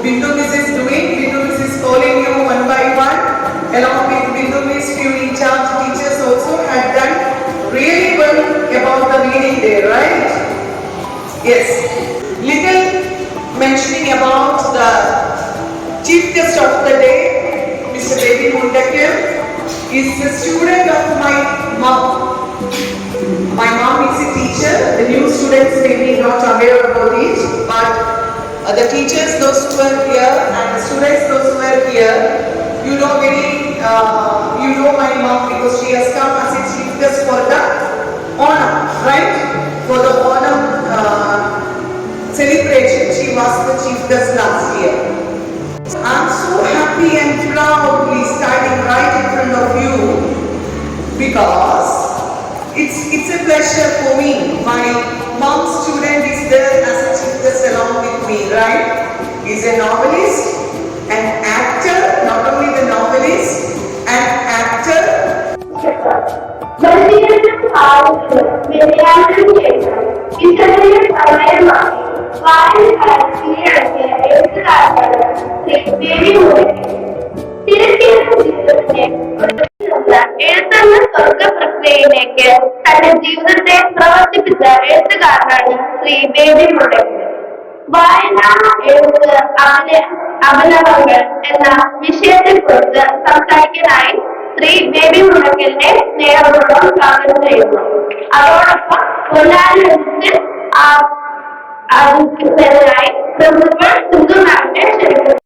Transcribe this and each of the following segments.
Bindu Miss is doing. Bindu Miss is calling you one by one. Along with Bindu Miss, few in charge teachers also had done really well about the reading day, right? Yes. Little mentioning about the chief guest of the day, Mr. Baby Mundakir, is a student of my mom. My mom is a teacher. The new students may be not aware about it, but the teachers, those who were here, and the students, those who were here, you know my mom because she has come as a chief guest for the Onam, right? For the Onam celebration, she was the chief guest last year. I'm so happy and proudly standing right in front of you because it's a pleasure for me. My mom's student is there as a chief guest along with me, right? He's a novelist, an actor, not only the novelist, an actor. എഴുത്തുന്ന സ്വർഗ പ്രക്രിയയിലേക്ക് തന്റെ ജീവിതത്തെ പ്രവർത്തിപ്പിച്ച എഴുത്തുകാരനാണ് Shri baby Mundakkal. വായന, എഴുത്ത്, അഭിനവങ്ങൾ എന്ന വിഷയത്തെ കുറിച്ച് സംസാരിക്കാനായി ശ്രീ ബേബി മുണ്ടക്കലിനെ സ്നേഹപൂർവ്വം സ്വാഗതം ചെയ്യുന്നു. അതോടൊപ്പം പൊന്നാനിച്ച് ആരംഭിക്കുന്നതിനായി പ്രിൻസിപ്പൽ സിന്ധു മാമിനെ ക്ഷണിക്കുന്നു.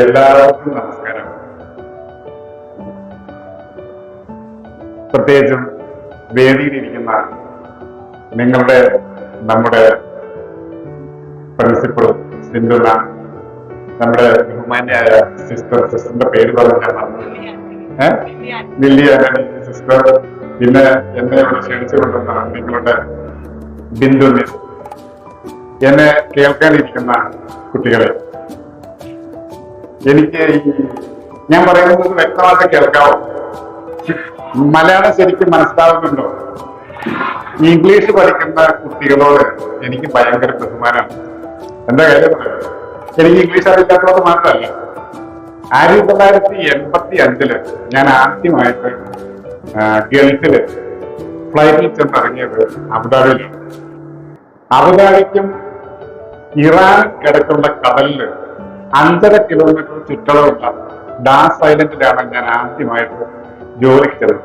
എല്ലാവർക്കും നമസ്കാരം. പ്രത്യേകിച്ചും വേദിയിലിരിക്കുന്ന നമ്മുടെ പ്രിൻസിപ്പൾ സിന്ധു മാം, നമ്മുടെ ബഹുമാന്യായ സിസ്റ്ററിന്റെ പേര് പറഞ്ഞാൽ ലില്ലി ആന്റണി സിസ്റ്റർ, പിന്നെ എന്നെ ഇവിടെ ക്ഷണിച്ചുകൊണ്ടുവന്ന നിങ്ങളുടെ ബിന്ദു മിസ്, എന്നെ കേൾക്കാനിരിക്കുന്ന കുട്ടികളെ, എനിക്ക് ഞാൻ പറയുന്നത് വ്യക്തമായിട്ട് കേൾക്കാവോ? മലയാളം ശരിക്കും മനസ്സിലാവുന്നുണ്ടോ? ഇംഗ്ലീഷ് പഠിക്കുന്ന കുട്ടികളോട് എനിക്ക് ഭയങ്കര ബഹുമാനമാണ്. എന്താ കാര്യം പറയുന്നത്? എനിക്ക് ഇംഗ്ലീഷ് അറിയില്ലാത്തത് മാത്രമല്ല, 1985 ഞാൻ ആദ്യമായിട്ട് ഗൾഫില് ഫ്ലൈറ്റിൽ ചെന്നിറങ്ങിയത് അബുദാബിയിലാണ്. അബുദാബിക്കും ഇറാൻ കിടക്കുന്ന കടലില് 5.5 കിലോമീറ്റർ ചുറ്റളവുള്ള ഡാസ് ഐലൻഡിലാണ് ഞാൻ ആദ്യമായിട്ട് ജോലിക്ക് ചെന്നത്.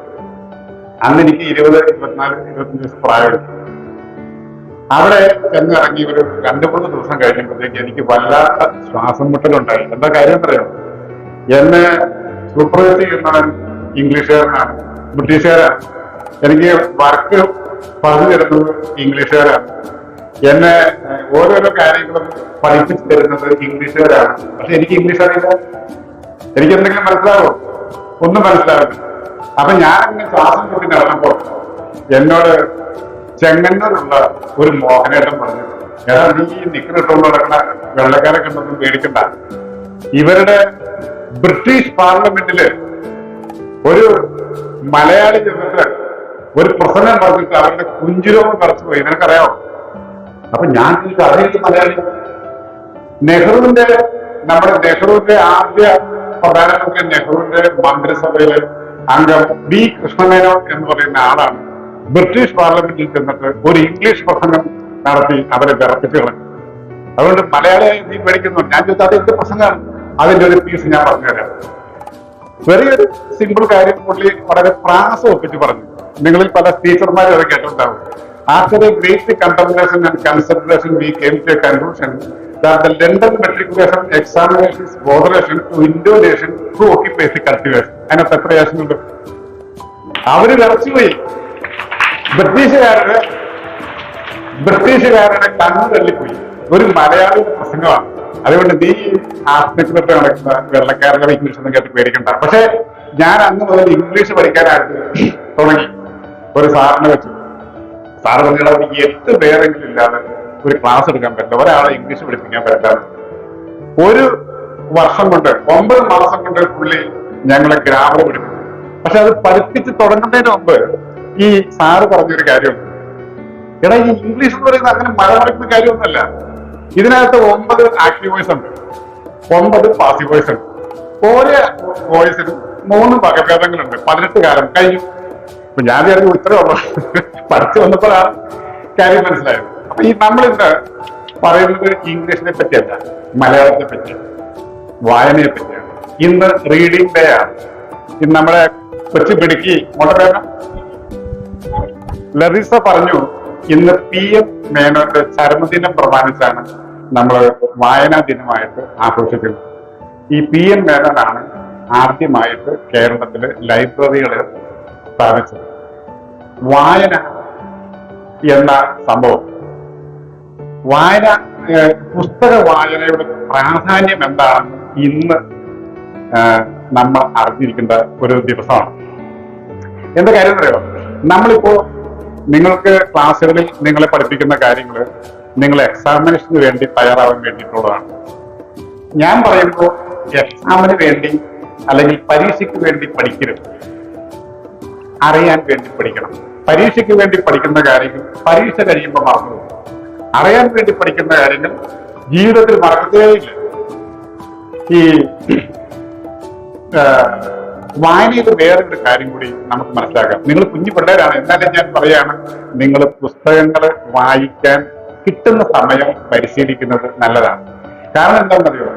അന്ന് എനിക്ക് 20, 24, 25 ദിവസം പ്രായമുണ്ട്. അവിടെ ചെന്നിറങ്ങി ഒരു 2-3 ദിവസം കഴിഞ്ഞപ്പോഴത്തേക്ക് എനിക്ക് വല്ലാത്ത ശ്വാസം മുട്ടലുണ്ടായി. എന്താ കാര്യം പറയാം? എന്നെ സൂപ്പർവൈസ് ചെയ്യുന്നവൻ ഇംഗ്ലീഷുകാരനാണ്, ബ്രിട്ടീഷുകാരാണ്. എനിക്ക് വർക്ക് പറഞ്ഞു തരുന്നത് ഇംഗ്ലീഷുകാരാണ്. എന്നെ ഓരോരോ കാര്യങ്ങളും പഠിപ്പിച്ചു തരുന്നത് ഇംഗ്ലീഷുകാരാണ്. പക്ഷെ എനിക്ക് ഇംഗ്ലീഷ് അറിയില്ല. എനിക്ക് എന്തെങ്കിലും മനസ്സിലാവോ? ഒന്നും മനസ്സിലാവില്ല. അപ്പൊ ഞാനിങ്ങനെ ശ്വാസം കൂട്ടി നടന്നപ്പോൾ എന്നോട് ചെങ്ങന്നൂരുള്ള ഒരു മോഹനേട്ടൻ പറഞ്ഞു, ഏതാ നീ നിൽക്കുന്നിട്ടുള്ള നടക്കുന്ന വെള്ളക്കാരെ കണ്ടൊന്നും പേടിക്കണ്ട. ഇവരുടെ ബ്രിട്ടീഷ് പാർലമെന്റില് ഒരു മലയാളി ചെന്നിട്ട് ഒരു പ്രസംഗം പറഞ്ഞിട്ട് അവരുടെ കുഞ്ചിരോഗം പറിച്ചു പോയി. നിനക്കറിയാമോ? അപ്പൊ ഞാൻ അറിയില്ല മലയാളി. നമ്മുടെ നെഹ്റുവിന്റെ ആദ്യ പ്രധാനമന്ത്രി, നെഹ്റുവിന്റെ മന്ത്രിസഭയിലെ അംഗം ബി കൃഷ്ണമേനോൻ എന്ന് പറയുന്ന ആളാണ് ബ്രിട്ടീഷ് പാർലമെന്റിൽ ചെന്നിട്ട് ഒരു ഇംഗ്ലീഷ് പ്രസംഗം നടത്തി അവരെ വിറപ്പിച്ചു കളഞ്ഞു. അതുകൊണ്ട് മലയാളിയായി നീ പേടിക്കുന്നു. ഞാൻ ചോദിച്ചാൽ അത് എന്ത് പ്രസംഗമാണ്? അതിന്റെ ഒരു പീസ് ഞാൻ പറഞ്ഞുതരാം. ചെറിയൊരു സിമ്പിൾ കാര്യം പുള്ളി വളരെ പ്രാസം ഒപ്പിച്ച് പറഞ്ഞു. നിങ്ങളിൽ പല ടീച്ചർമാരും അത് കേട്ടിട്ടുണ്ടാവും. After a great contemplation and consideration, we came to a conclusion that the London matriculation examinations botheration to Indo-nation who occupies the cultivation. അതിനകത്ത് എത്ര യാശനുണ്ട്? അവര് വിറച്ചുപോയി. ബ്രിട്ടീഷുകാരുടെ കണ്ണു തള്ളിപ്പോയി. ഒരു മലയാളി പ്രസംഗമാണ്. അതുകൊണ്ട് നീ ആസ്തികൃത നടക്കുന്ന വെള്ളക്കാരുടെ ഇംഗ്ലീഷ് ഒന്നും കേട്ട് പേടിക്കണ്ട. പക്ഷെ ഞാൻ അന്ന് മുതൽ ഇംഗ്ലീഷ് പഠിക്കാനായിട്ട് തുടങ്ങി. ഒരു സാറിനെ വെച്ചു. സാറ് പറഞ്ഞാൽ 8 പേരെങ്കിലും ഇല്ലാതെ ഒരു ക്ലാസ് എടുക്കാൻ പറ്റില്ല, ഒരാളെ ഇംഗ്ലീഷ് പഠിപ്പിക്കാൻ പറ്റില്ല. ഒരു വർഷം കൊണ്ട് 9 മാസം കൊണ്ട് പുള്ളി ഞങ്ങളെ ഗ്രാമർ പഠിപ്പിച്ചു. പക്ഷെ അത് പഠിപ്പിച്ച് തുടങ്ങുന്നതിന് മുമ്പ് ഈ സാറ് പറഞ്ഞൊരു കാര്യമുണ്ട്. എടാ, ഈ ഇംഗ്ലീഷ് എന്ന് പറയുന്നത് അങ്ങനെ മലമറിക്കുന്ന കാര്യമൊന്നുമല്ല. ഇതിനകത്ത് 9 ആക്റ്റീവ് വോയിസ് ഉണ്ട്, 9 പാസീവ് വോയിസ് ഉണ്ട്. ഓരോ വോയിസിനും 3 വകഭേദങ്ങളുണ്ട്. 18 കാലം കഴിഞ്ഞു. അപ്പൊ ഞാൻ വിചാരിച്ചു ഇത്രേ ഉള്ളൂ. പഠിച്ചു വന്നപ്പോഴാണ് കാര്യം മനസ്സിലായത്. അപ്പൊ ഈ നമ്മളിന്ന് പറയുന്നത് ഇംഗ്ലീഷിനെ പറ്റിയല്ല, മലയാളത്തെ പറ്റിയാണ്, വായനയെ പറ്റിയാണ്. ഇന്ന് റീഡിംഗ് ഡേ ആണ്. ഇന്ന് നമ്മുടെ കൊച്ചു പിടുക്കി മോട്ടേണം ലറിസ പറഞ്ഞു, ഇന്ന് PM മേനോന്റെ ചരമദിനം പ്രമാണിച്ചാണ് നമ്മൾ വായനാ ദിനമായിട്ട് ആഘോഷിക്കുന്നത്. ഈ PM മേനോനാണ് ആദ്യമായിട്ട് കേരളത്തില് ലൈബ്രറികളെ സ്ഥാപിച്ചത്. വായന എന്ന സംഭവം, വായന, പുസ്തക വായനയുടെ പ്രാധാന്യം എന്താണെന്ന് ഇന്ന് നമ്മൾ അറിഞ്ഞിരിക്കേണ്ട ഒരു ദിവസമാണ്. എന്താ കാര്യം അറിയോ? നമ്മളിപ്പോ നിങ്ങൾക്ക് ക്ലാസ്സുകളിൽ നിങ്ങളെ പഠിപ്പിക്കുന്ന കാര്യങ്ങൾ നിങ്ങൾ എക്സാമിനേഷന് വേണ്ടി തയ്യാറാവാൻ വേണ്ടിയിട്ടുള്ളതാണ്. ഞാൻ പറയുമ്പോൾ എക്സാമിന് വേണ്ടി അല്ലെങ്കിൽ പരീക്ഷയ്ക്ക് വേണ്ടി പഠിക്കരുത്, അറിയാൻ വേണ്ടി പഠിക്കണം. പരീക്ഷയ്ക്ക് വേണ്ടി പഠിക്കുന്ന കാര്യങ്ങൾ പരീക്ഷ കഴിയുമ്പോൾ മറന്നു. അറിയാൻ വേണ്ടി പഠിക്കുന്ന കാര്യങ്ങൾ ജീവിതത്തിൽ മറക്കത്തേയില്ല. ഈ വായനയിൽ വേറൊരു കാര്യം കൂടി നമുക്ക് മനസ്സിലാക്കാം. നിങ്ങൾ കുഞ്ഞു പിള്ളേരാണ്, എന്നാലും ഞാൻ പറയാണ്, നിങ്ങൾ പുസ്തകങ്ങൾ വായിക്കാൻ കിട്ടുന്ന സമയം പരിശീലിക്കുന്നത് നല്ലതാണ്. കാരണം എന്താണെന്നറിയോ,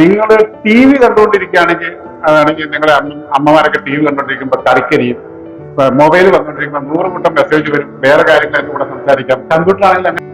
നിങ്ങൾ TV കണ്ടുകൊണ്ടിരിക്കുകയാണെങ്കിൽ, അതാണെങ്കിൽ നിങ്ങളെ അമ്മമാരൊക്കെ TV കണ്ടുകൊണ്ടിരിക്കുമ്പോൾ കറിക്കരിയും, മൊബൈൽ വന്നുകൊണ്ടിരിക്കുമ്പോൾ 100 കൂട്ടം മെസ്സേജ് വരും, വേറെ കാര്യങ്ങൾ അതിന്റെ കൂടെ സംസാരിക്കാം. കമ്പ്യൂട്ടറാണെങ്കിൽ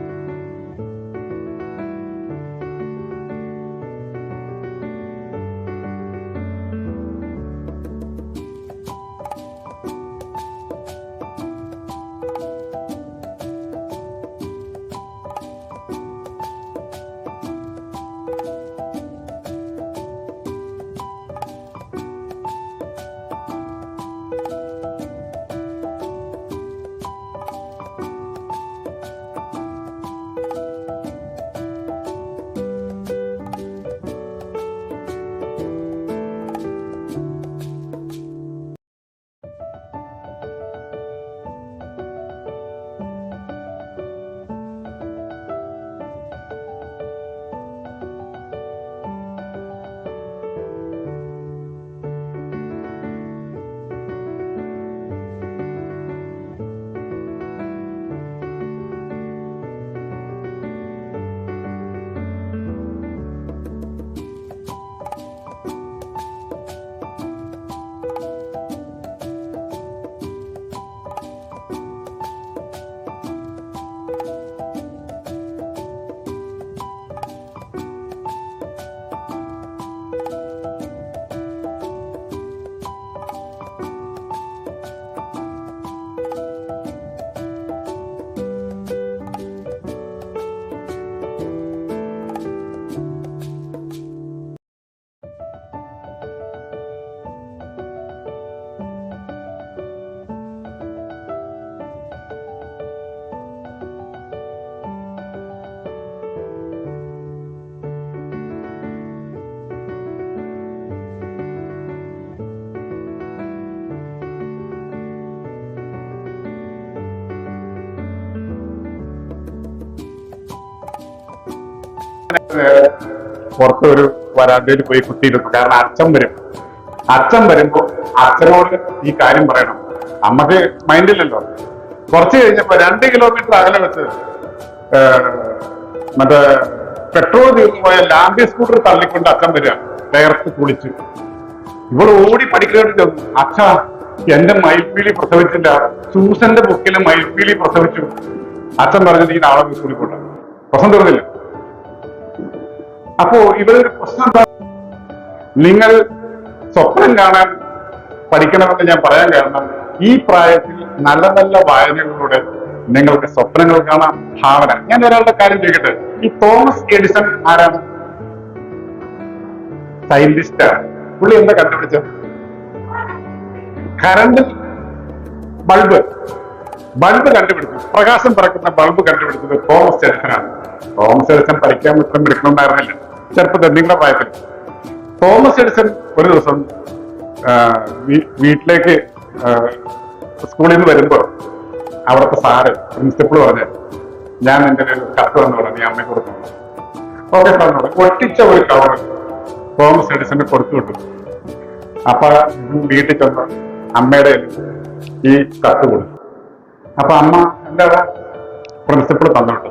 പുറത്തൊരു വരാന്തയിൽ പോയി കുത്തിയിരുന്നു. കാരണം അച്ഛൻ വരുമ്പോ അച്ഛനോട് ഈ കാര്യം പറയണം. അമ്മക്ക് മൈൻഡില്ലല്ലോ. കുറച്ച് കഴിഞ്ഞപ്പോ 2 കിലോമീറ്റർ അകലെ വെച്ച് മറ്റേ പെട്രോൾ തീർന്നു പോയ ലാംബി സ്കൂട്ടർ തള്ളിക്കൊണ്ട് അച്ഛൻ വരിക, കയർത്ത് കുളിച്ച്. ഇവൾ ഓടി പഠിക്കേണ്ടി ചെന്നു. അച്ഛാ, എന്റെ മയിൽപ്പീലി പ്രസവിച്ചില്ല, സൂസന്റെ ബുക്കിലെ മയിൽപ്പീലി പ്രസവിച്ചു. അച്ഛൻ പറഞ്ഞത് ഈ നാളെ സ്കൂളിൽ പോട്ടെ, പ്രശ്നം തീർന്നില്ല. അപ്പോ ഇവരൊരു പ്രശ്നം എന്താ, നിങ്ങൾ സ്വപ്നം കാണാൻ പഠിക്കണമെന്ന് ഞാൻ പറയാൻ കാരണം, ഈ പ്രായത്തിൽ നല്ല നല്ല വായനകളിലൂടെ നിങ്ങൾക്ക് സ്വപ്നങ്ങൾ കാണാം, ഭാവന. ഞാൻ ഒരാളുടെ കാര്യം ചോദിക്കട്ടെ, ഈ തോമസ് എഡിസൺ ആരാണ്? സയന്റിസ്റ്റാണ്. പുള്ളി എന്താ കണ്ടുപിടിച്ചത്? കറണ്ട് ബൾബ് കണ്ടുപിടിച്ചു. പ്രകാശം പറക്കുന്ന ബൾബ് കണ്ടുപിടിച്ചത് തോമസ് എഡിസനാണ്. തോമസ് എഡിസൺ പഠിക്കാൻ ഇത്രയും എടുക്കണമെന്നായിരുന്നില്ല ചെറുപ്പത്തിൽ, നിങ്ങളുടെ പ്രായത്തിൽ. തോമസ് എഡിസൺ ഒരു ദിവസം വീട്ടിലേക്ക് സ്കൂളിൽ നിന്ന് വരുമ്പോൾ അവിടുത്തെ സാറ് പ്രിൻസിപ്പൾ പറഞ്ഞു, ഞാൻ നിന്റെ ഒരു കത്ത് വന്നോളാം, നീ അമ്മയെ കൊടുക്കണം. ഓക്കെ പറഞ്ഞോളൂ. ഒട്ടിച്ച ഒരു കവർ തോമസ് എഡിസന് കൊടുത്തു വിട്ടു. അപ്പൊ വീട്ടിൽ ചെന്ന് അമ്മയുടെ ഈ കത്ത് കൊടുത്തു. അപ്പൊ അമ്മ എന്താ പ്രിൻസിപ്പൾ തന്നിട്ടു.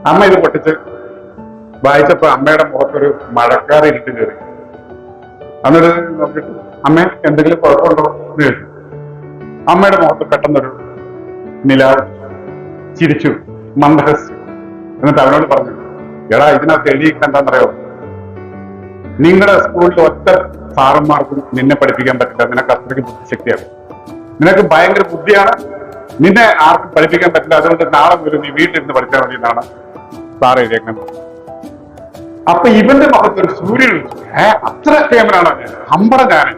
അമ്മ ഇത് പൊട്ടിച്ച് വായിച്ചപ്പോ അമ്മയുടെ മുഖത്തൊരു മഴക്കാർ ഇരുട്ട് കയറി. അന്നൊരു നോക്കിയിട്ട് അമ്മ എന്തെങ്കിലും കുഴപ്പമുണ്ടോ എന്ന് ചോദിച്ചു. അമ്മയുടെ മുഖത്ത് പെട്ടെന്നൊരു നിലാവ് ചിരിച്ചു, മന്ദഹസ്യം. എന്നിട്ട് അവനോട് പറഞ്ഞു, എടാ ഇതിനകത്ത് എഴുതിയിട്ട് എന്താണെന്നറിയോ, നിങ്ങളുടെ സ്കൂളിൽ ഒറ്റ സാറന്മാർക്കും നിന്നെ പഠിപ്പിക്കാൻ പറ്റില്ല, നിനക്ക് അത്രയ്ക്ക് ബുദ്ധിശക്തിയാണ്, നിനക്ക് ഭയങ്കര ബുദ്ധിയാണ്, നിന്നെ ആർക്കും പഠിപ്പിക്കാൻ പറ്റില്ല, അതുകൊണ്ട് നാളെ മുതൽ നീ വീട്ടിലിരുന്ന് പഠിച്ചാൽ മതി എന്നാണ് സാർ എഴുതിയേക്കുന്നത്. അപ്പൊ ഇവന്റെ മുഖത്തൊരു സൂര്യൻ അത്ര ഫേമനാണ് ഹമ്പറ ഞാൻ.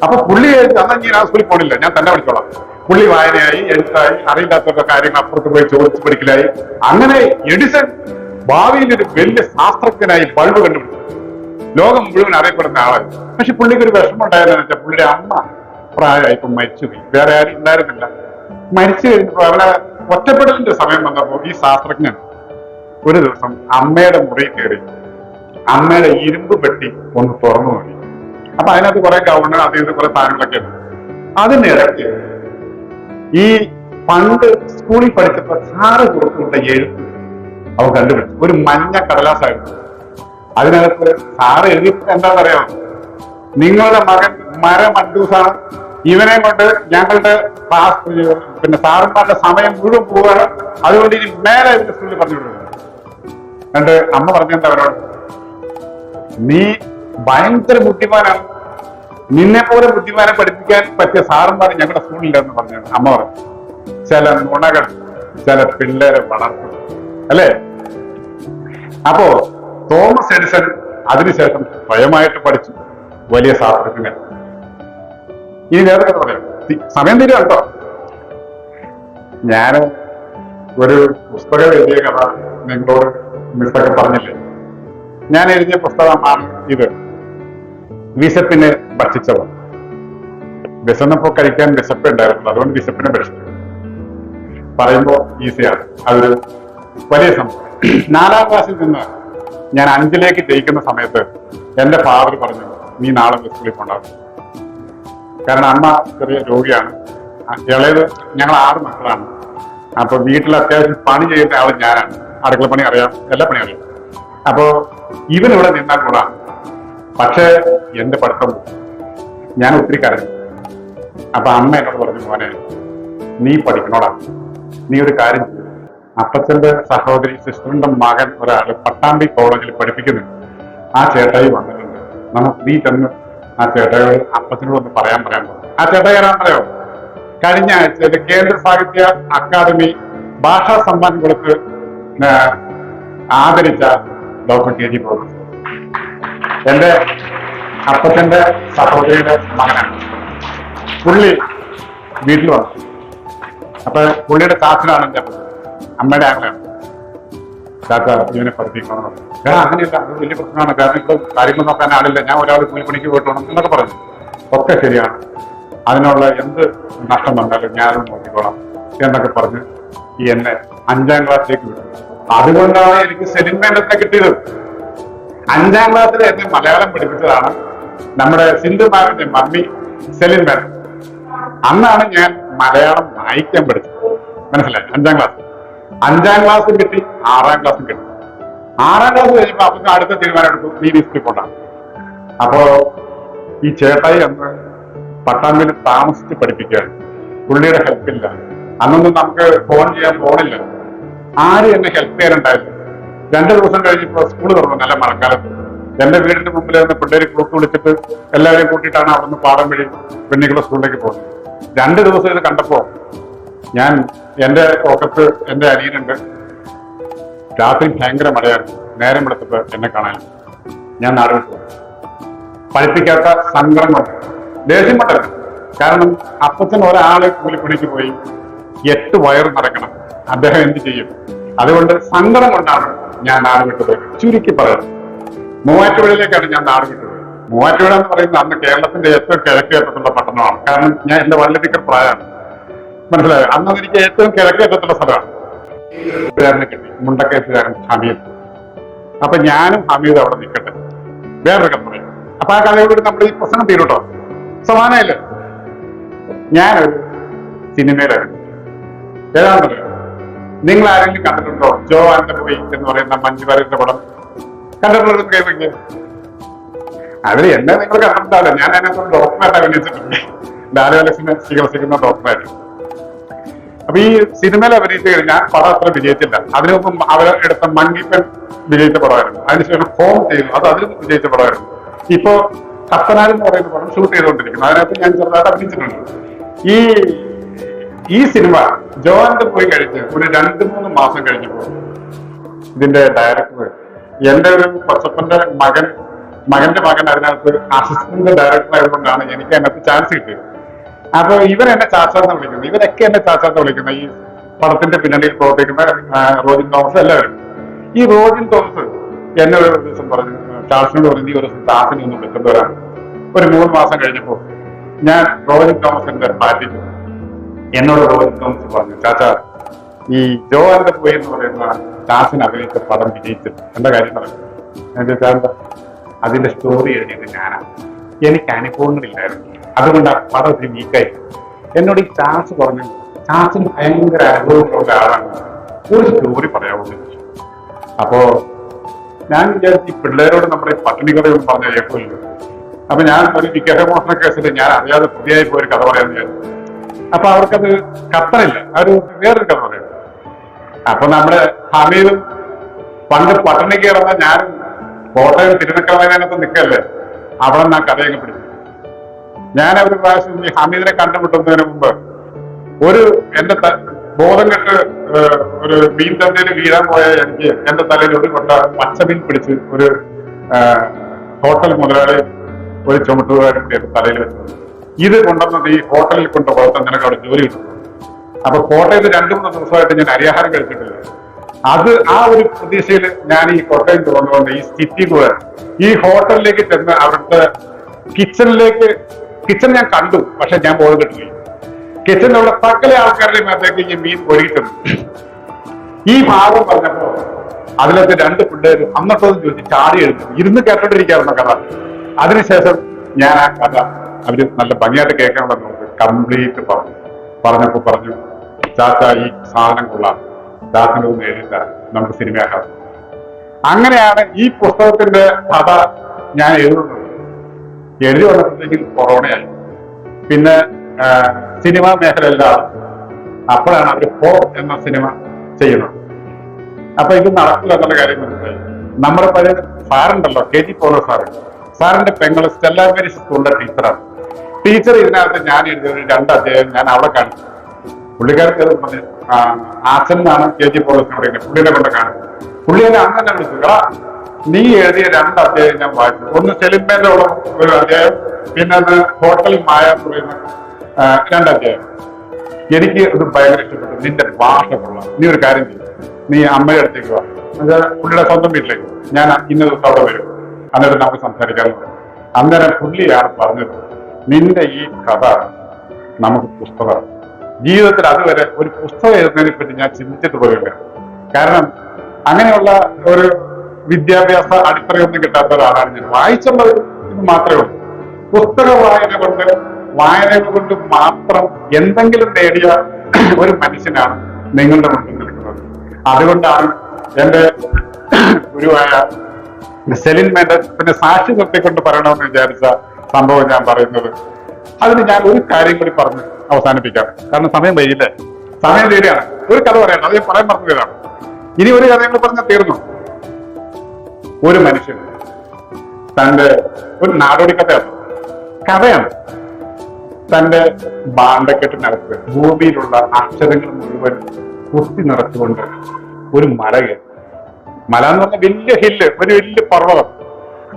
അപ്പൊ പുള്ളി അന്നാ ഞാൻ ആ സ്കൂളിൽ പോണില്ല, ഞാൻ തന്നെ പഠിച്ചോളാം. പുള്ളി വായനയായി, എഴുത്തായി, അറിയില്ലാത്ത കാര്യങ്ങൾ അപ്പുറത്ത് പോയി ചോദിച്ചു പഠിക്കലായി. അങ്ങനെ എഡിസൺ ഭാവിയിൽ ഒരു വലിയ ശാസ്ത്രജ്ഞനായി ബൾബ് കണ്ടുപിടിച്ചു. ലോകം മുഴുവൻ അറിയപ്പെടുന്ന ആളായി. പക്ഷെ പുള്ളിക്ക് ഒരു വിഷമം ഉണ്ടായതെന്ന് വെച്ചാൽ പുള്ളിയുടെ അമ്മ പ്രായമായിപ്പോ മരിച്ചുപോയി. വേറെ ആരും ഉണ്ടായിരുന്നില്ല. മരിച്ചു കഴിഞ്ഞപ്പോ അവനെ ഒറ്റപ്പെടലിന്റെ സമയം വന്നപ്പോ ഈ ശാസ്ത്രജ്ഞൻ ഒരു ദിവസം അമ്മയുടെ മുറിയിൽ കയറി അമ്മയുടെ ഇരുമ്പ് പെട്ടി ഒന്ന് തുറന്നു നോക്കി. അപ്പൊ അതിനകത്ത് കുറെ ഗൗണ് അതിന് കുറെ സാധനങ്ങളൊക്കെ ഉണ്ട്. അതിനിടയ്ക്ക് ഈ പണ്ട് സ്കൂളിൽ പഠിച്ചപ്പോ സാറ് കൊടുത്തുവിട്ട എഴുത്ത് അവൻ കണ്ടുപിടിച്ചു. ഒരു മഞ്ഞ കടലാസായിരുന്നു. അതിനകത്ത് സാറ് എഴുതിയിട്ട് എന്താണെന്ന് അറിയാമോ, നിങ്ങളുടെ മകൻ മരമണ്ടൂസാണ്, ഇവനെ കൊണ്ട് ഞങ്ങളുടെ പിന്നെ സാറന്മാരുടെ സമയം മുഴുവൻ പോവുകയാണ്, അതുകൊണ്ട് ഇനി മേലെ ഇതിന്റെ സ്കൂളിൽ പറഞ്ഞു വിടുന്നത്. എന്നിട്ട് അമ്മ പറഞ്ഞെന്താ അവരോട്, നീ ഭയങ്കര ബുദ്ധിമാനാണ്, നിന്നെ പോലെ ബുദ്ധിമാനെ പഠിപ്പിക്കാൻ പറ്റിയ സാറന്മാർ ഞങ്ങളുടെ സ്കൂളിലെന്ന് പറഞ്ഞു അമ്മ പറഞ്ഞു. ചില നുണകൾ ചില പിള്ളേരെ വളർത്തും അല്ലേ? അപ്പോ തോമസ് എഡിസൺ അതിനുശേഷം സ്വയമായിട്ട് പഠിച്ചു, വലിയ ശാസ്ത്രജ്ഞൻ. ഇനി വേറെ കഥ പറയാം, സമയം തീരുക കേട്ടോ. ഞാൻ ഒരു പുസ്തകം എഴുതിയ കഥ നിങ്ങളോട് മിസ്സൊക്കെ പറഞ്ഞില്ലേ? ഞാൻ എഴുതിയ പുസ്തകമാണ് ഇത്, വിശപ്പിനെ ഭക്ഷിച്ചവർ. വിശന്നപ്പോ കഴിക്കാൻ വിശപ്പ് ഉണ്ടായിരുന്നു, അതുകൊണ്ട് വിശപ്പിനെ ഭക്ഷിച്ചു. പറയുമ്പോ ഈസിയാണ്, അതൊരു വലിയ സംഭവം. 4ാം ക്ലാസ്സിൽ നിന്ന് ഞാൻ 5ലേക്ക് ജയിക്കുന്ന സമയത്ത് എന്റെ ഫാദർ പറഞ്ഞു, നീ നാളെ സ്കൂളിൽ പോണ്ടാവും. കാരണം അമ്മ ചെറിയ രോഗിയാണ്, ഇളയത് ഞങ്ങൾ 6 മക്കളാണ്. അപ്പൊ വീട്ടിൽ അത്യാവശ്യം പണി ചെയ്യുന്ന ആൾ ഞാനാണ്, അടുക്കള പണി അറിയാം, എല്ലാ പണി അറിയാം. അപ്പോ ഇവനിവിടെ നിന്നാൽ കൂടാ, പക്ഷേ എന്റെ പഠിത്തം ഞാൻ ഒത്തിരി കരഞ്ഞു. അപ്പൊ അമ്മ എന്നോട് പറഞ്ഞു, മോനെ നീ പഠിക്കണോടാ, നീ ഒരു കാര്യം ചെയ്യും, അപ്പച്ചന്റെ സഹോദരി സിസ്റ്ററിന്റെ മകൻ ഒരാള് പട്ടാമ്പി കോളേജിൽ പഠിപ്പിക്കുന്നുണ്ട്, ആ ചേട്ടായി വന്നിട്ടുണ്ട്, നമുക്ക് നീ ചെന്ന് ആ ചേട്ടായോട് അപ്പച്ചനോട് ഒന്ന് പറയാൻ പോകും. ആ ചേട്ടായി ആരാണെന്നറിയോ? കഴിഞ്ഞ ആഴ്ചയിൽ കേന്ദ്ര സാഹിത്യ അക്കാദമി ഭാഷാ സമ്മാനം കൊടുത്ത് ആദരിച്ച ഡോക്ടർ KG പ്രൊഫസർ. എന്റെ അപ്പച്ചന്റെ സഹോദരിയുടെ മകനാണ്. പുള്ളി വീട്ടിൽ വന്നു. അപ്പൊ പുള്ളിയുടെ ചാച്ചനാണ് എന്റെ അപ്പച്ചൻ, അമ്മയുടെ ആങ്ങളാണ്. ചാച്ച ഇവനെ പഠിപ്പിക്കണം. കാരണം അങ്ങനെയല്ല, അത് വലിയ പ്രശ്നമാണ്, കാരണം ഇവിടെ കാര്യങ്ങൾ നോക്കാൻ ആളില്ല, ഞാൻ ഒരാൾ കൂലിപ്പണിക്ക് പോയിട്ട് വേണം എന്നൊക്കെ പറഞ്ഞു. ഒക്കെ ശരിയാണ്, അതിനുള്ള എന്ത് നഷ്ടം വന്നാലും ഞാനും നോക്കിക്കോളാം എന്നൊക്കെ പറഞ്ഞ് എന്നെ 5ാം ക്ലാസ്സിലേക്ക് വിട്ടു. അതുകൊണ്ടാണ് എനിക്ക് സെലിൻ മേഡത്തിനെ കിട്ടിയത്. 5ാം ക്ലാസ്സിൽ എന്നെ മലയാളം പഠിപ്പിച്ചതാണ് നമ്മുടെ സിന്ധു മാമിന്റെ മമ്മി സെലിൻ മേഡം. അന്നാണ് ഞാൻ മലയാളം വായിക്കാൻ പഠിച്ചത്. മനസ്സിലായി? 5ാം ക്ലാസ്. 5ാം ക്ലാസ്സും കിട്ടി, 6ാം ക്ലാസ്സും കിട്ടി. 6ാം ക്ലാസ് കഴിയുമ്പോ അപ്പൊ അടുത്ത തീരുമാനം എടുത്തു, നീ സ്കൂളിൽ പോണ്ടാണ്. അപ്പോ ഈ ചേട്ടായി അന്ന് പട്ടാമ്പിയിൽ താമസിച്ച് പഠിപ്പിക്കുകയാണ്. പുള്ളിയുടെ ഹെൽപ്പില്ല. അന്നൊന്നും നമുക്ക് ഫോൺ ചെയ്യാൻ ഫോണില്ല, ആരും എന്നെ ഹെൽപ്പ് ചെയ്യാനുണ്ടായില്ല. 2 ദിവസം കഴിഞ്ഞപ്പോ സ്കൂൾ തുറന്നു, നല്ല മഴക്കാലത്ത്. എന്റെ വീടിന്റെ മുമ്പിൽ നിന്ന് പിള്ളേര് കൂട്ട് വിളിച്ചിട്ട് എല്ലാവരെയും കൂട്ടിയിട്ടാണ് അവിടുന്ന് പാടം വഴി പെണ്ണിക്കുള്ള സ്കൂളിലേക്ക് പോകുന്നത്. 2 ദിവസം ഇത് കണ്ടപ്പോ ഞാൻ എന്റെ പോക്കത്ത് എന്റെ അനിയനുണ്ട്. രാത്രി ഭയങ്കര മഴയായിരുന്നു. നേരം വെളുത്തപ്പോ എന്നെ കാണാൻ ഞാൻ നാട് വിട്ടു. പഠിപ്പിക്കാത്ത സങ്കടം കൊണ്ട്, ദേഷ്യം കൊണ്ടല്ല. കാരണം അപ്പച്ചൻ ഒരാള് കൂലിപ്പണിക്ക് പോയി 8 വയറ് നടക്കണം. അദ്ദേഹം എന്ത് ചെയ്യും? അതുകൊണ്ട് സങ്കടം കൊണ്ടാണ് ഞാൻ നാട് വിട്ടുപോയത്. ചുരുക്കി പറയുന്നത്, മൂവാറ്റുപുഴയിലേക്കാണ് ഞാൻ നാട് വിട്ടുപോയത്. മൂവാറ്റുപുഴ എന്ന് പറയുന്നത് അന്ന് കേരളത്തിന്റെ ഏറ്റവും കിഴക്കേറ്റത്തുള്ള പട്ടണമാണ്. കാരണം ഞാൻ എന്റെ വല്ലതിക്കർ പ്രായമാണ്, മനസ്സിലായോ? അന്ന് എനിക്ക് ഏറ്റവും കിഴക്കേറ്റത്തുള്ള സ്ഥലമാണ്. കിട്ടി മുണ്ടക്കയത്തുകാരൻ ഹമീദ്. അപ്പൊ ഞാനും ഹമീദ് അവിടെ നിൽക്കട്ടെ, വേറൊരു കഥ പറയും. അപ്പൊ ആ കഥയോട് നമ്മൾ ഈ പ്രശ്നം തീരുട്ടോ. സമാനമല്ലേ? ഞാനൊരു സിനിമയിലാണ്. ഏതാണെന്നല്ലോ, നിങ്ങൾ ആരെങ്കിലും കണ്ടിട്ടുണ്ടോ ജോ ആൻഡ് ദ ബോയ് എന്ന് പറയുന്ന മഞ്ജു വാര്യരുടെ പടം? കണ്ടിട്ടുള്ളത് കൈവയ്ക്ക്. അതിൽ എന്നെ നിങ്ങൾ കണ്ടിട്ടുണ്ടാവില്ല. ഞാൻ അതിനകത്ത് ഡോക്ടറായിട്ട് അഭിനയിച്ചിട്ടുണ്ട്. ലാലുലക്ഷ്മി ചികിത്സിക്കുന്ന ഡോക്ടറായിട്ട്. അപ്പൊ ഈ സിനിമയിൽ അഭിനയിച്ചു കഴിഞ്ഞാൽ പടം അത്ര വിജയിച്ചില്ല. അതിനൊപ്പം അവർ എടുത്ത മങ്കിപ്പൻ വിജയിച്ച പടമായിരുന്നു. അതിനുശേഷം ഹോം ചെയ്തു, അത് അതിലും വിജയിച്ച പടമായിരുന്നു. ഇപ്പോ കത്തനാർ എന്ന് പറയുന്ന പടം ഷൂട്ട് ചെയ്തുകൊണ്ടിരിക്കുന്നു. അതിനകത്ത് ഞാൻ ചെറുതായിട്ട് അഭിനയിച്ചിട്ടുണ്ട്. ഈ സിനിമ ജോന്റെ പോയി കഴിഞ്ഞ് ഒരു 2-3 മാസം കഴിഞ്ഞപ്പോ ഇതിന്റെ ഡയറക്ടർ, എന്റെ ഒരു കൊച്ചപ്പന്റെ മകന്റെ മകൻ അതിനകത്ത് അസിസ്റ്റന്റ് ഡയറക്ടർ ആയതുകൊണ്ടാണ് എനിക്ക് അതിനകത്ത് ചാൻസ് കിട്ടിയത്. അപ്പൊ ഇവരെന്നെ ചാച്ചാന്ന് വിളിക്കുന്നത്, ഇവരൊക്കെ എന്നെ ചാച്ചാന്ന് വിളിക്കുന്നത്. ഈ പടത്തിന്റെ പിന്നണിയിൽ പ്രവർത്തിക്കുന്ന റോജിൻ തോമസ് എല്ലാവരും. ഈ റോജിൻ തോമസ് എന്നെ ഒരു ദിവസം പറഞ്ഞു, ചാൾസിനോട് പറഞ്ഞു, ഈ ഒരു ദിവസം ചാസിനെ ഒന്ന് വിളിച്ചിട്ട് വരാൻ. ഒരു 3 മാസം കഴിഞ്ഞപ്പോ ഞാൻ റോജിൻ തോമസിന്റെ പാർട്ടിക്ക് എന്നോട് റോജിൻ തോമസ് പറഞ്ഞു, ചാച്ചാ ഈ ജോ ആൻഡ് ദ ബോയ് എന്ന് പറയുന്ന ചാസിന് അഭിനയിച്ച പടം വിജയിച്ചു, എന്താ കാര്യം പറഞ്ഞു? ഞാൻ ചോദിച്ചാൽ എന്താ? അതിന്റെ സ്റ്റോറി എഴുതിയത് ഞാനാണ്, എനിക്ക് അനുഭവങ്ങളില്ലായിരുന്നു, അതുകൊണ്ട് ആ പടം ഒരു വീക്കായി. എന്നോട് ഈ ചാൻസ് പറഞ്ഞു, ചാൻസിന് ഭയങ്കര അനുഭവങ്ങളുള്ള ആളാണ്, ഒരു സ്റ്റോറി പറയാമെന്ന് ചോദിച്ചു. അപ്പോ ഞാൻ വിചാരിച്ചു ഈ പിള്ളേരോട് നമ്മുടെ ഈ പട്ടിണി കഥയൊന്നും പറഞ്ഞാൽ കേൾക്കില്ല. അപ്പൊ ഞാൻ ഒരു വിഗ്രഹമോഷണ കേസിൽ ഞാൻ അറിയാതെ പ്രതിയായി പോയൊരു കഥ പറയാമെന്ന് വിചാരിച്ചു. അപ്പൊ അവർക്കത് കത്തണില്ല, അവർ വേറൊരു കഥ പറയും. അപ്പൊ നമ്മുടെ ഹമീദും പണ്ട് പട്ടിണിക്ക് കിടന്ന ഞാനും കോട്ടയം തിരുനക്കരമേനകത്ത് നിൽക്കല്ലേ, അവിടെ നിന്ന് ആ കഥയൊക്കെ പിടിച്ചു. ഞാൻ ഒരു പ്രാവശ്യം ഈ ഹമീദിനെ കണ്ടുമുട്ടുന്നതിന് മുമ്പ് എന്റെ ബോധം കെട്ട് ഒരു മീൻ തന്തയിൽ വീഴാൻ പോയ എനിക്ക് എന്റെ തലയിൽ ഒരു കൊണ്ട പച്ചമീൻ പിടിച്ച് ഒരു ഹോട്ടൽ മുതലാളി ഒരു ചുമട്ടുകാരൻ തലയിൽ വെച്ചത്. ഇത് കൊണ്ടുവന്നത് ഈ ഹോട്ടലിൽ കൊണ്ട് പോലത്തെ നിനക്ക് അവിടെ ജോലി കിട്ടുന്നു. അപ്പൊ കോട്ടയത്ത് 2-3 ദിവസമായിട്ട് ഞാൻ അരിയാഹാരം കഴിച്ചിട്ടില്ല. അത് ആ ഒരു പ്രതീക്ഷയിൽ ഞാൻ ഈ കോട്ടയം കൊണ്ടുവന്ന് ഈ സിറ്റി കൂടെ ഈ ഹോട്ടലിലേക്ക് ചെന്ന് അവിടുത്തെ കിച്ചൺ ഞാൻ കണ്ടു, പക്ഷെ ഞാൻ ബോധം കിട്ടില്ല. കിച്ചണിലുള്ള സകല ആൾക്കാരുടെ മേത്തേക്ക് ഈ മീൻ ഒഴുകിട്ടുണ്ട്. ഈ ഭാഗം പറഞ്ഞപ്പോ അതിലത്തെ 2 പിള്ളേര് അന്നത്തോളം ചോദിച്ച് ചാടി എഴുതി ഇരുന്ന് കേട്ടോണ്ടിരിക്കാറുന്ന കഥ. അതിനുശേഷം ഞാൻ ആ കഥ അവര് നല്ല ഭംഗിയായിട്ട് കേൾക്കാനുള്ള നോക്ക് കംപ്ലീറ്റ് പറഞ്ഞപ്പോ പറഞ്ഞു, ചാച്ചാ ഈ സാധനം കൊള്ളാം, ചാച്ചൻ്റെ ഒന്ന് എഴുതാൻ നമുക്ക് സിനിമയാക്കാം. അങ്ങനെയാണ് ഈ പുസ്തകത്തിന്റെ കഥ ഞാൻ എഴുതുന്നത്. എഴുതി വന്നപ്പോഴത്തേക്കും കൊറോണയായി. പിന്നെ സിനിമാ മേഖലയെല്ലാം അപ്പോഴാണ് അവർ ഹോ എന്ന സിനിമ ചെയ്യുന്നത്. അപ്പൊ ഇത് നടക്കില്ല എന്നുള്ള കാര്യം മനസ്സിലായി. നമ്മുടെ പഴയ സാറുണ്ടല്ലോ, KG പോളോ സാറിന്റെ പെങ്ങള് സ്റ്റെല്ല മേരി സ്കൂളിലെ ടീച്ചറാണ്. ടീച്ചർ ഇതിനകത്ത് ഞാൻ എഴുതിയ 2 അധ്യായം ഞാൻ അവിടെ കാണിച്ചു. പുള്ളിക്കാർക്ക് പറഞ്ഞു, ആച്ചൻ എന്നാണ് KG പോളോസിനോട് പറയുന്നത്, പുള്ളിനെ കൊണ്ട് കാണിച്ചു. പുള്ളി എന്നെ അന്ന് തന്നെ വിളിച്ചു, നീ എഴുതിയ 2 അധ്യായം ഞാൻ വായിച്ചു. ഒന്ന് സെലിമേന്റെ ഒരു അധ്യായം, പിന്നെ ഒന്ന് ഹോട്ടൽ മായ എന്ന് പറയുന്ന 2 അധ്യായം. എനിക്ക് ഇത് ഭയങ്കര ഇഷ്ടപ്പെട്ടു. നിന്റെ ഭാഷ കൊള്ളാം, നീ ഒരു കാര്യം ചെയ്യും, നീ അമ്മയുടെ അടുത്തേക്ക് വാ, പുള്ളിയുടെ സ്വന്തം വീട്ടിലേക്ക്, ഞാൻ ഇന്ന ദിവസം അവിടെ വരും, അന്നേരം നമുക്ക് സംസാരിക്കാമെന്ന് പറഞ്ഞു. അന്നേരം പുള്ളിയാണ് പറഞ്ഞത്, നിന്റെ ഈ കഥ നമുക്ക് പുസ്തകമാണ്. ജീവിതത്തിൽ അതുവരെ ഒരു പുസ്തകം എഴുതുന്നതിനെ പറ്റി ഞാൻ ചിന്തിച്ചിട്ട് പോലുമില്ല. കാരണം അങ്ങനെയുള്ള ഒരു വിദ്യാഭ്യാസ അടിത്തറയൊന്നും കിട്ടാത്ത ഒരാളാണ് ഞാൻ. വായിച്ചുള്ളത് ഇത് മാത്രമേ ഉള്ളൂ. പുസ്തക വായനകൾ കൊണ്ട് മാത്രം എന്തെങ്കിലും നേടിയ ഒരു മനുഷ്യനാണ് നിങ്ങളുടെ മുന്നിൽ നിൽക്കുന്നത്. അതുകൊണ്ടാണ് എന്റെ ഗുരുവായ സെലിൻ മേൻഡസ് പിന്നെ സാക്ഷി നിർത്തിക്കൊണ്ട് പറയണമെന്ന് വിചാരിച്ച സംഭവം ഞാൻ പറയുന്നത്. അതിന് ഞാൻ ഒരു കാര്യം കൂടി പറഞ്ഞ് അവസാനിപ്പിക്കാം, കാരണം സമയം വൈകില്ലേ, സമയം തീരെയാണ്. ഒരു കഥ പറയണം, അത് ഞാൻ പറയാൻ മറന്നതാണ്. ഇനി ഒരു കഥ കൂടി പറഞ്ഞാൽ തീർന്നു. ഒരു മനുഷ്യൻ തന്റെ ഒരു നാടോടി കഥയാണ്. തന്റെ ഭാണ്ഡക്കെട്ടിനകത്ത് ഭൂമിയിലുള്ള അക്ഷരങ്ങൾ മുഴുവൻ കുത്തി നിറച്ചുകൊണ്ട് ഒരു മല കയറി. മല എന്ന് പറഞ്ഞ വലിയ ഹില്ല്, ഒരു വലിയ പർവ്വതം.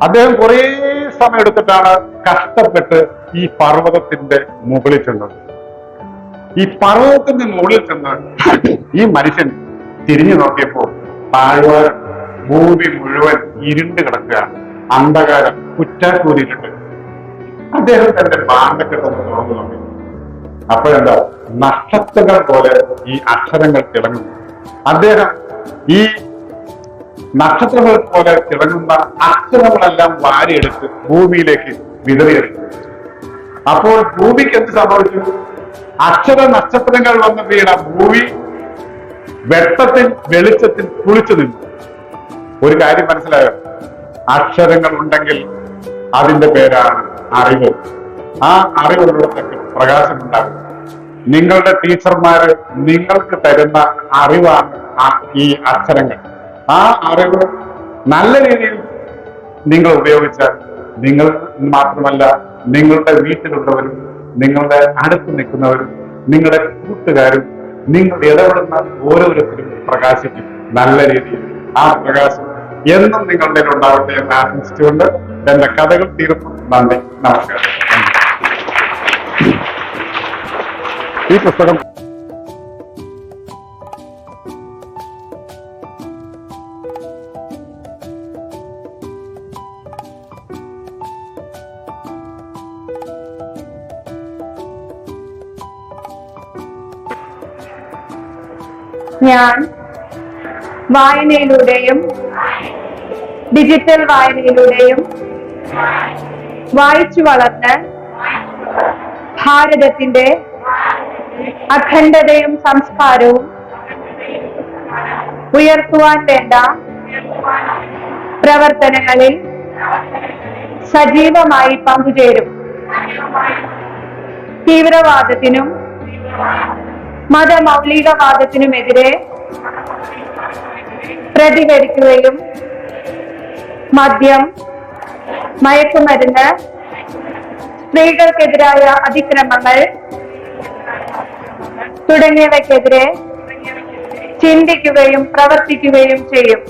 അദ്ദേഹം കുറേ സമയം എടുത്തിട്ടാണ് കഷ്ടപ്പെട്ട് ഈ പർവ്വതത്തിന്റെ മുകളിൽ ചെന്നത്. ഈ പർവ്വതത്തിന്റെ മുകളിൽ ചെന്ന് ഈ മനുഷ്യൻ തിരിഞ്ഞു നോക്കിയപ്പോൾ താഴ്വാരം, ഭൂമി മുഴുവൻ ഇരുണ്ട് കിടക്കുകയാണ്. അന്ധകാരം, കുറ്റാക്കൂരിട്ടുണ്ട്. അദ്ദേഹം തന്റെ ഭാണ്ഡക്കെട്ടൊന്ന് തുറന്നു നോക്കി. അപ്പോഴെന്താ, നക്ഷത്രങ്ങൾ പോലെ ഈ അക്ഷരങ്ങൾ തിളങ്ങുന്നു. അദ്ദേഹം ഈ നക്ഷത്രങ്ങൾ പോലെ തിളങ്ങുന്ന അക്ഷരങ്ങളെല്ലാം വാരിയെടുത്ത് ഭൂമിയിലേക്ക് വിതറിയെറിഞ്ഞു. അപ്പോൾ ഭൂമിക്ക് എന്ത് സംഭവിച്ചു? അക്ഷര നക്ഷത്രങ്ങൾ വന്ന് വീണ ഭൂമി വെട്ടത്തിൽ, വെളിച്ചത്തിൽ കുളിച്ചു നിന്നു. ഒരു കാര്യം മനസ്സിലായോ? അക്ഷരങ്ങൾ ഉണ്ടെങ്കിൽ അതിന്റെ പേരാണ് അറിവ്. ആ അറിവുള്ളിടത്തൊക്കെ പ്രകാശം ഉണ്ടാകും. നിങ്ങളുടെ ടീച്ചർമാര് നിങ്ങൾക്ക് തരുന്ന അറിവാണ് ഈ അക്ഷരങ്ങൾ. ആ അറിവ് നല്ല രീതിയിൽ നിങ്ങൾ ഉപയോഗിച്ചാൽ നിങ്ങൾ മാത്രമല്ല, നിങ്ങളുടെ വീട്ടിലുള്ളവരും, നിങ്ങളുടെ അടുത്ത് നിൽക്കുന്നവരും, നിങ്ങളുടെ കൂട്ടുകാരും, നിങ്ങൾ ഇടപെടുന്ന ഓരോരുത്തരും പ്രകാശിക്കും നല്ല രീതിയിൽ. ആ പ്രകാശം എന്നും നിങ്ങളുടെ ഉണ്ടാവട്ടെ എന്ന് ആശംസിച്ചുകൊണ്ട് എന്റെ കഥകൾ തീർന്നു. നന്ദി, നമസ്കാരം. ഈ പുസ്തകം ഞാൻ വായനയിലൂടെയും ഡിജിറ്റൽ വായനയിലൂടെയും വായിച്ചു വളർന്ന് ഭാരതത്തിന്റെ അഖണ്ഡതയും സംസ്കാരവും ഉയർത്തുവാൻ വേണ്ട പ്രവർത്തനങ്ങളിൽ സജീവമായി പങ്കുചേരും. തീവ്രവാദത്തിനും മതമൗലികവാദത്തിനുമെതിരെ പ്രതികരിക്കുകയും മദ്യം, മയക്കുമരുന്ന്, സ്ത്രീകൾക്കെതിരായ അതിക്രമങ്ങൾ തുടങ്ങിയവയ്ക്കെതിരെ ചിന്തിക്കുകയും പ്രവർത്തിക്കുകയും ചെയ്യും.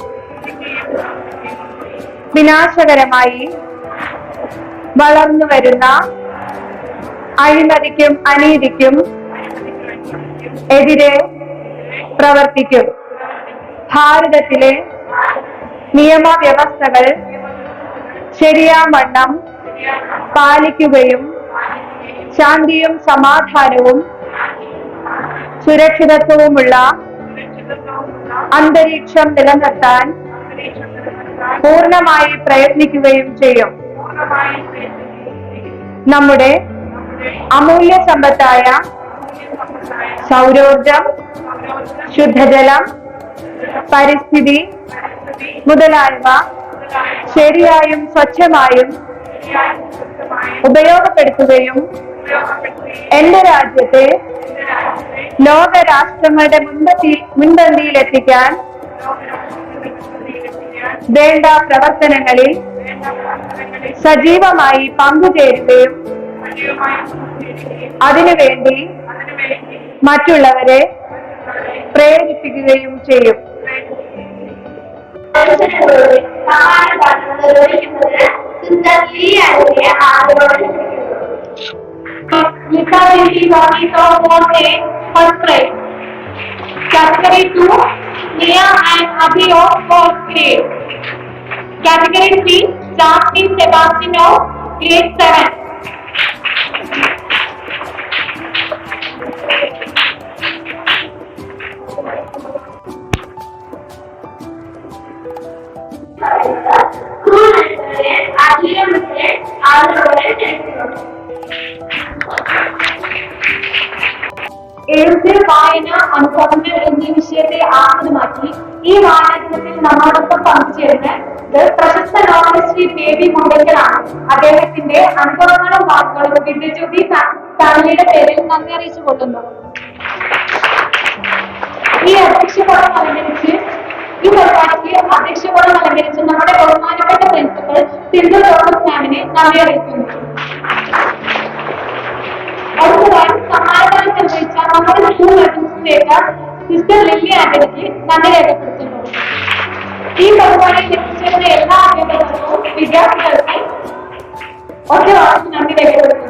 വിനാശകരമായി വളർന്നു വരുന്ന അഴിമതിക്കും അനീതിക്കും എതിരെ പ്രവർത്തിക്കും. ഭാരതത്തിലെ നിയമവ്യവസ്ഥകൾ ശരിയാവണ്ണം പാലിക്കുകയും ശാന്തിയും സമാധാനവും സുരക്ഷിതത്വവുമുള്ള അന്തരീക്ഷം നിലനിർത്താൻ പൂർണ്ണമായി പ്രയത്നിക്കുകയും ചെയ്യും. നമ്മുടെ അമൂല്യ സമ്പത്തായ സൗരോർജം, ശുദ്ധജലം, പരിസ്ഥിതി മുതലായവ ശരിയായും സ്വച്ഛമായും ഉപയോഗപ്പെടുത്തുകയും എന്റെ രാജ്യത്തെ ലോകരാഷ്ട്രങ്ങളുടെ മുൻപന്തിയിലെത്തിക്കാൻ വേണ്ട പ്രവർത്തനങ്ങളിൽ സജീവമായി പങ്കുചേരുകയും അതിനുവേണ്ടി മറ്റുള്ളവരെ പ്രേരിപ്പിക്കുകയും ചെയ്യും. Category 2, Nia and Abhi of 4th grade. Category 3, Jasmine Sebastian of grade 7. എഴുത്ത്, വായന, അനുഭവങ്ങൾ എന്നീ വിഷയത്തെ ആസ്പദമാക്കി ഈ വായനദിനത്തിൽ നമ്മോടൊപ്പം പങ്കുചേരുന്നത് പ്രശസ്ത നോവലിസ്റ്റ് ശ്രീ ബേബി മുണ്ടയ്ക്കലാണ്. അദ്ദേഹത്തിന്റെ അനുഭവങ്ങളും വാക്കുകളും വിദ്യജ്യോതി ഫാമിലിയുടെ പേരിൽ നന്ദി അറിയിച്ചു കൊള്ളുന്നു. ഈ പരിപാടിക്ക് അധ്യക്ഷപദം അലങ്കരിച്ച് നമ്മുടെ ബഹുമാനപ്പെട്ട പ്രിൻസിപ്പൽ സിന്ധു തോമസ് മാമിനെ നന്ദി അറിയിക്കുന്നു. സ്കൂൾ അഡ്മിനിസ്ട്രേറ്റർ സിസ്റ്റർ ലില്ലി ആന്റണിക്ക് നന്ദി രേഖപ്പെടുത്തുന്നു. ഈ പരിപാടിയിൽ എത്തിച്ചേർന്ന എല്ലാ അധ്യാപകർക്കും വിദ്യാർത്ഥികൾക്കും ഒറ്റ വാക്കിൽ നന്ദി രേഖപ്പെടുത്തുന്നു.